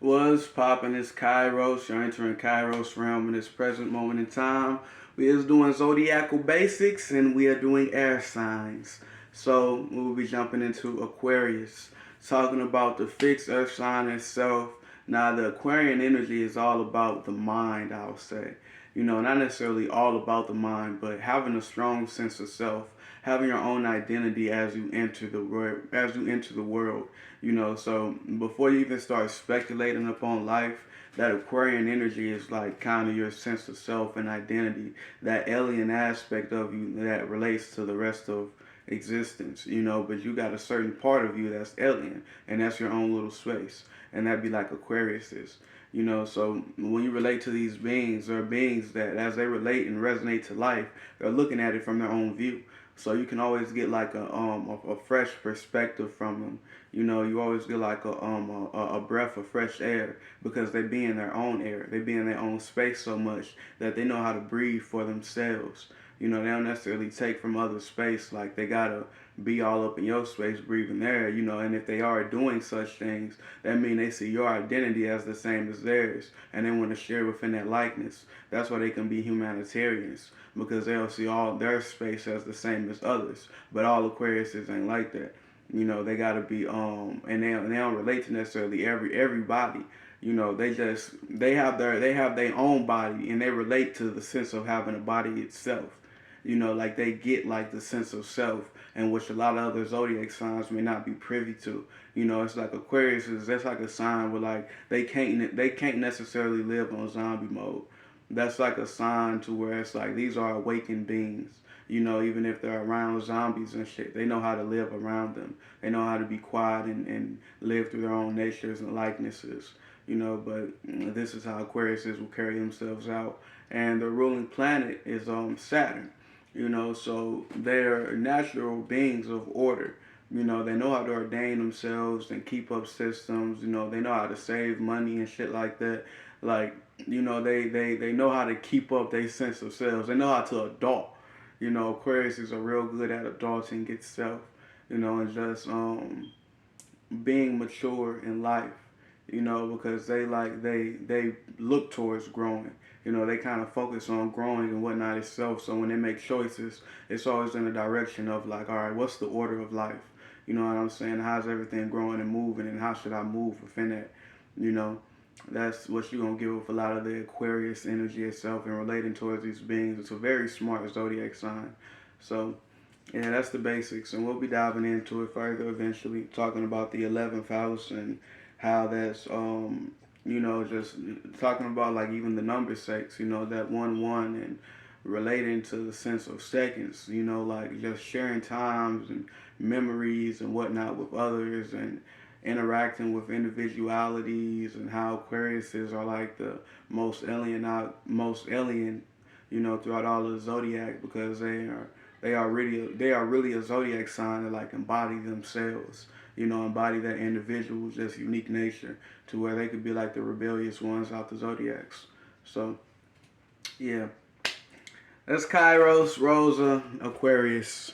What's poppin'? It's Kairos. You're entering Kairos realm in this present moment in time. We is doing zodiacal basics and we are doing air signs. So we will be jumping into Aquarius, talking about the fixed earth sign itself. Now the Aquarian energy is all about the mind, I'll say. Not necessarily all about the mind, but having a strong sense of self, having your own identity as you enter the world, so before you even start speculating upon life, that Aquarian energy is like kind of your sense of self and identity, that alien aspect of you that relates to the rest of existence, but you got a certain part of you that's alien, and that's your own little space, and that'd be like Aquarius is. So when you relate to these beings, they're beings that as they relate and resonate to life, they're looking at it from their own view. So you can always get like a fresh perspective from them. You always get like a breath of fresh air because they be in their own air. They be in their own space so much that they know how to breathe for themselves. They don't necessarily take from other space. Like they gotta be all up in your space breathing there. And if they are doing such things, that means they see your identity as the same as theirs, and they want to share within that likeness. That's why they can be humanitarians, because they'll see all their space as the same as others. But all Aquariuses ain't like that. They gotta be and they don't relate to necessarily everybody. They have their own body, and they relate to the sense of having a body itself. Like they get like the sense of self, and which a lot of other zodiac signs may not be privy to. It's like Aquarius is that's like a sign where like they can't necessarily live on zombie mode. That's like a sign to where it's like these are awakened beings. Even if they're around zombies and shit, they know how to live around them. They know how to be quiet and live through their own natures and likenesses. But this is how Aquariuses will carry themselves out. And the ruling planet is Saturn. So they're natural beings of order. They know how to ordain themselves and keep up systems. They know how to save money and shit like that. Like, they know how to keep up their sense of selves. They know how to adult. Aquarius is a real good at adulting itself, and just being mature in life, because they look towards growing. They kind of focus on growing and whatnot itself. So when they make choices, it's always in the direction of like, all right, what's the order of life? You know what I'm saying? How's everything growing and moving, and how should I move within that? You know, that's what you're gonna get with a lot of the Aquarius energy itself and relating towards these beings. It's a very smart zodiac sign. So yeah, that's the basics, and we'll be diving into it further eventually, talking about the 11th house and how that's just talking about like even the number six, that 1 1, and relating to the sense of seconds, like just sharing times and memories and whatnot with others, and interacting with individualities, and how Aquariuses are like the most alien, throughout all of the zodiac, because they are really a zodiac sign that like embody themselves, embody that individual's just unique nature, to where they could be like the rebellious ones out the zodiacs. So yeah, that's Kairos, Rosa, Aquarius.